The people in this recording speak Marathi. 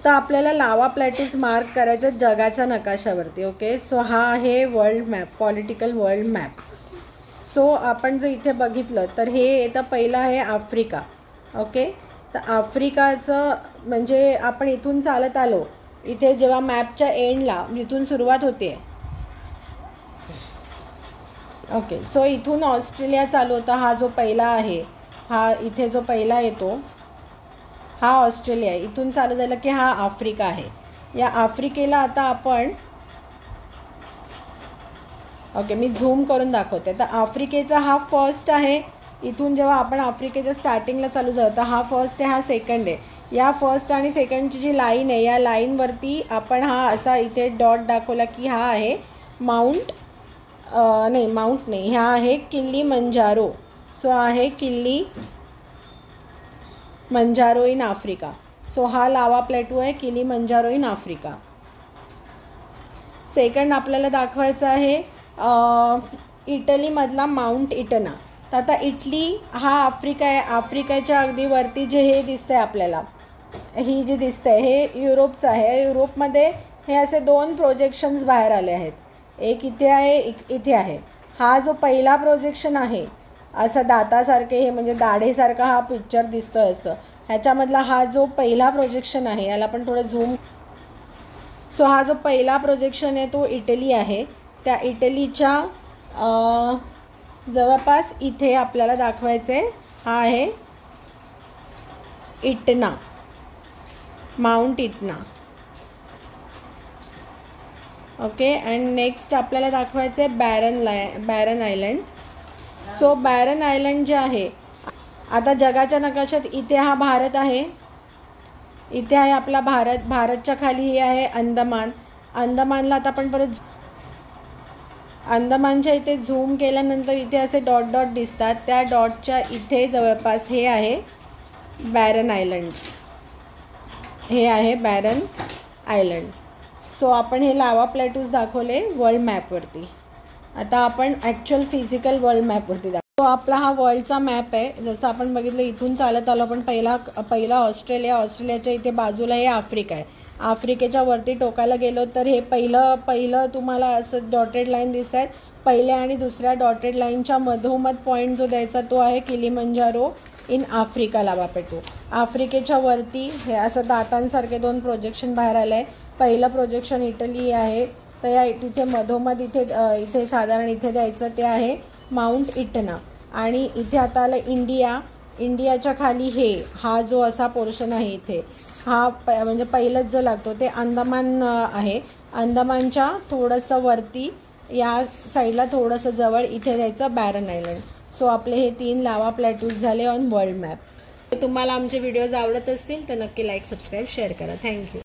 आता आपल्याला लावा प्लॅटूज मार्क करायचं जगाच्या नकाशावरती. ओके, सो हा आहे world map, political world map. So आपण जर इथे बघितलं तर हे येतं पहिलं आहे आफ्रिका. ओके, तर आफ्रिकाचं म्हणजे आपण इथून चालत आलो, इथे जेव्हा मॅपच्या एंडला इथून सुरुवात होते. ओके, सो इथून ऑस्ट्रेलिया चालू होता. हा जो पहिला आहे, हा इथे जो पहिला येतो हा ऑस्ट्रेलिया आहे. इथून चालू झालं की हा आफ्रिका आहे. या आफ्रिकेला आता आपण ओके मी झूम करून दाखवते. तर आफ्रिकेचा हा फर्स्ट आहे. इथून जेव्हा आपण आफ्रिकेच्या स्टार्टिंगला चालू झालं तर हा फर्स्ट आहे, हा सेकंड आहे. या फर्स्ट आणि सेकंडची जी लाईन आहे, या लाईनवरती आपण हा असा इथे डॉट दाखवला की हा आहे माउंट नाही, हा आहे किलीमंजारो. सो आहे किलीमंजारो इन आफ्रिका. सो हा लावा प्लॅटू आहे किलीमंजारो इन आफ्रिका. सेकंड आपल्याला दाखवायचं आहे इटलीमधला माउंट इटना. तर आता इटली हा आफ्रिका आहे. आफ्रिकेच्या अगदी वरती जे हे दिसतं आहे आपल्याला, ही जी दिसतं आहे हे युरोपचं आहे. युरोपमध्ये हे असे दोन प्रोजेक्शन्स बाहेर आले आहेत. एक इथे आहे, एक इथे आहे. हा जो पहिला प्रोजेक्शन आहे असं दातासारखे, हे म्हणजे दाढेसारखा हा पिक्चर दिसतो असं, ह्याच्यामधला हा जो पहिला प्रोजेक्शन आहे याला आपण थोडं झूम. सो हा जो पहिला प्रोजेक्शन आहे तो इटली आहे. त्या इटलीच्या जवळपास इथे आपल्याला दाखवायचं आहे, हा आहे इटना, माउंट इटना. ओके, अँड नेक्स्ट आपल्याला दाखवायचं आहे baron island. So baron island जे आहे आता जगाच्या नकाशात, इथे हा भारत आहे, इथे आहे आपला भारत. भारतच्या खाली हे आहे अंदमान. अंदमानला आता आपण परत अंदमानच्या इथे झूम केल्यानंतर इथे असे डॉट डॉट दिसतात. त्या डॉटच्या इथे जवळपास हे आहे बॅरन आयलंड, हे आहे बॅरन आयलंड. सो आपण हे लावा प्लॅटूज दाखवले वर्ल्ड मॅपवरती. आता आपण ॲक्च्युअल फिजिकल वर्ल्ड मॅपवरती दाखवतो. तो आपला हा वर्ल्डचा मॅप आहे. जसं आपण बघितलं इथून चालत आलो आपण, पहिला ऑस्ट्रेलिया, ऑस्ट्रेलियाच्या इथे बाजूला हे आफ्रिका आहे. आफ्रिकेच्या वरती टोकाला गेलो तर हे पहिलं तुम्हाला असं डॉटेड लाईन दिसत आहेत. पहिल्या आणि दुसऱ्या डॉटेड लाईनच्या मधोमध पॉईंट जो द्यायचा तो आहे किलीमंजारो इन आफ्रिका लावा प्लॅटू. आफ्रिकेच्या वरती हे असं दातांसारखे दोन प्रोजेक्शन बाहेर आले आहे. पहिलं प्रोजेक्शन इटली आहे, तर या तिथे मधोमध इथे साधारण इथे द्यायचं ते आहे माउंट इटना. आणि इथे आता आलं इंडिया. इंडियाच्या खाली हा जो असा पोर्शन आहे इथे, हा म्हणजे पहिलंच जो लागतो ते अंदमान आहे. अंदमानच्या थोडंसं वरती या साईडला थोडंसं जवळ इथे द्यायचं बॅरन आयलंड. सो आपले हे 3 लावा प्लॅटूज झाले ऑन वर्ल्ड मॅप. तुम्हाला आमचे व्हिडिओज आवडत असतील तर नक्की लाईक, सबस्क्राईब, शेअर करा. थँक्यू.